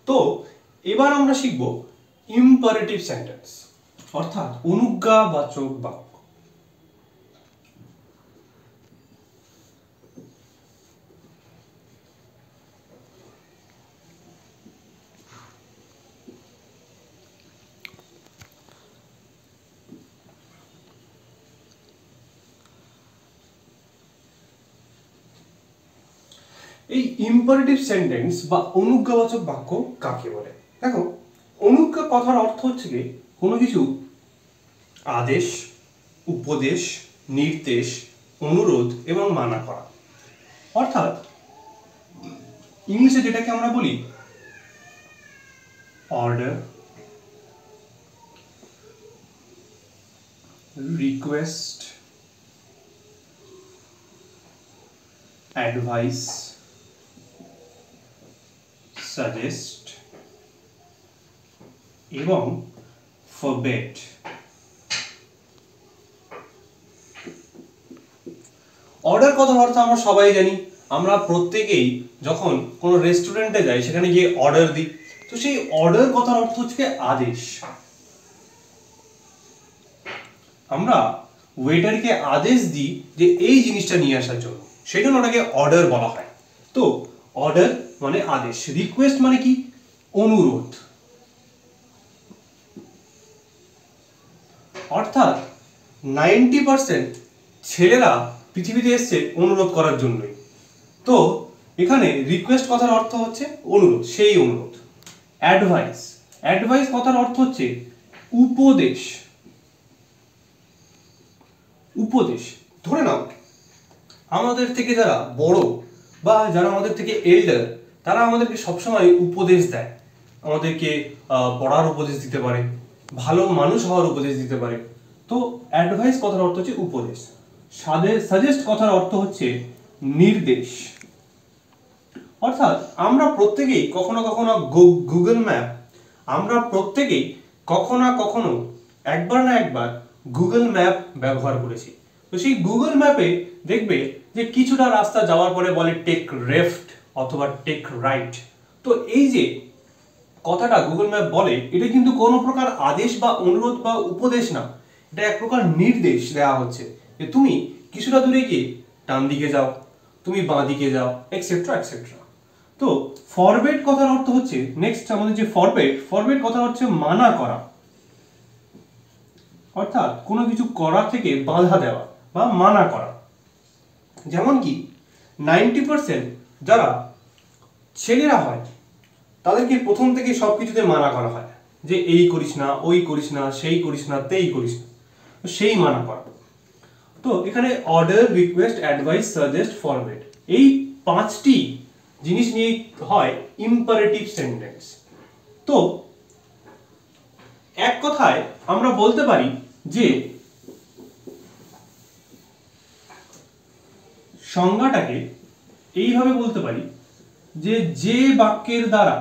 তো এবার আমরা শিখব ইম্পারেটিভ সেন্টেন্স অর্থাৎ অনুজ্ঞাবাচক বাক্য। এই ইম্পারেটিভ সেন্টেন্স বা অনুজ্ঞাবাচক বাক্য কাকে বলে? দেখো, অনুজ্ঞা কথার অর্থ হচ্ছে কি কোনো কিছু আদেশ, উপদেশ, নির্দেশ, অনুরোধ এবং মানা করা। অর্থাৎ ইংলিশে যেটাকে আমরা বলি অর্ডার, রিকোয়েস্ট, অ্যাডভাইস, সাজেস্ট এবং ফরবিড। অর্ডার কথার অর্থ আমরা সবাই জানি। আমরা প্রত্যেকেই যখন কোনো রেস্টুরেন্টে যাই সেখানে গিয়ে অর্ডার দিই, তো সেই অর্ডার কথার অর্থ হচ্ছে আদেশ। আমরা ওয়েটারকে আদেশ দিই যে এই জিনিসটা নিয়ে আসার জন্য, সেই জন্য ওটাকে অর্ডার বলা হয়। তো অর্ডার মানে আদেশ, রিকোয়েস্ট মানে কি অনুরোধ। অর্থাৎ 90% ছেলেরা পৃথিবীতে এসছে অনুরোধ করার জন্যই। তো এখানে রিকোয়েস্ট কথার অর্থ হচ্ছে অনুরোধ, সেই অনুরোধ। অ্যাডভাইস, অ্যাডভাইস কথার অর্থ হচ্ছে উপদেশ। উপদেশ ধরে নাও আমাদের থেকে যারা বড় বা যারা আমাদের থেকে এল্ডার, তারা আমাদেরকে সবসময় উপদেশ দেয়। আমাদেরকে পড়ার উপদেশ দিতে পারে, ভালো মানুষ হওয়ার উপদেশ দিতে পারে। তো অ্যাডভাইস কথার অর্থ হচ্ছে উপদেশ। সাজেস্ট কথার অর্থ হচ্ছে নির্দেশ। অর্থাৎ আমরা প্রত্যেকেই কখনো কখনো গুগল ম্যাপ, আমরা প্রত্যেকেই কখনো না কখনো একবার না একবার গুগল ম্যাপ ব্যবহার করেছি। তো সেই গুগল ম্যাপে দেখবে যে কিছুটা রাস্তা যাওয়ার পরে বলে টেক লেফট অথবা টেক রাইট। তো এই যে কথাটা গুগল ম্যাপ বলে, এটা কিন্তু কোনো প্রকার আদেশ বা অনুরোধ বা উপদেশ না, এটা এক প্রকার নির্দেশ দেওয়া হচ্ছে যে তুমি কিছুটা দূরে গিয়ে ডান দিকে যাও, তুমি বাঁ দিকে যাও, এক্সেট্রা এক্সেট্রা। তো ফরবিড কথার অর্থ হচ্ছে, নেক্সট আমাদের যে ফরবিড কথার হচ্ছে মানা করা। অর্থাৎ কোনো কিছু করা থেকে বাধা দেওয়া বা মানা করা। যেমন কি 90% যারা ছেলেরা হয় তাদেরকে প্রথম থেকে সবকিছুতে মানা করা হয় যে এই করিস না, ওই করিস না, সেই করিস না, তেই করিস না, সেই মানা করা। তো এখানে order, request, advice, suggest, forbid, এই 5টি জিনিস নিয়ে হয় ইম্পারেটিভ সেন্টেন্স। তো এক কথায় আমরা বলতে পারি যে সংজ্ঞাটাকে এইভাবে বলতে পারি যে যে বাক্যের দ্বারা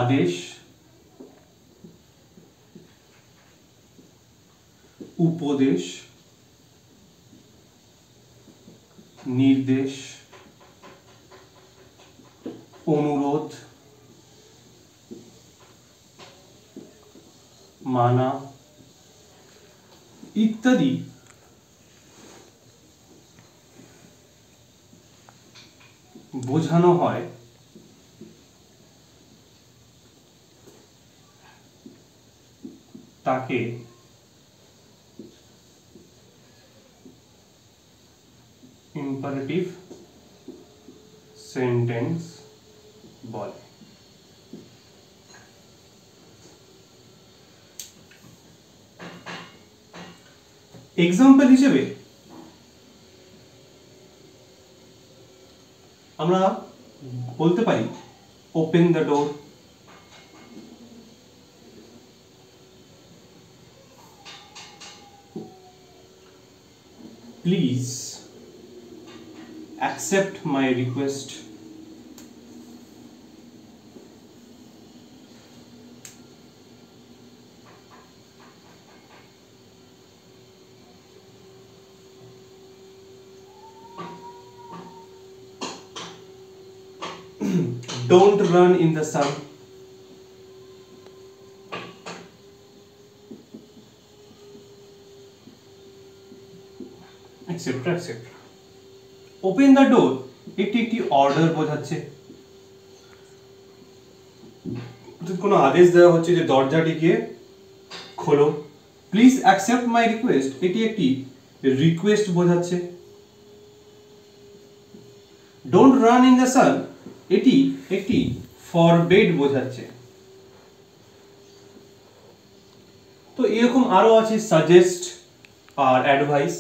আদেশ, উপদেশ, নির্দেশ, অনুরোধ, মানা ইত্যাদি বোঝানো হয় তাকে ইম্পারেটিভ সেন্টেন্স বলে। এক্সাম্পল হিসেবে আমরা বলতে পারি open the door, please accept my request, don't run in the sun, etcetera etcetera. Open the door, এটি একটি অর্ডার বোঝাচ্ছে, কোনো আদেশ দেওয়া হচ্ছে যে দরজাটিকে খোলো। প্লিজ অ্যাকসেপ্ট মাই রিকোয়েস্ট, এটি একটি রিকোয়েস্ট বোঝাচ্ছে। Don't run in the sun, এটি একটি ফরবেড বোঝাচ্ছে। তো এরকম আরো আছে সাজেস্ট আর অ্যাডভাইস।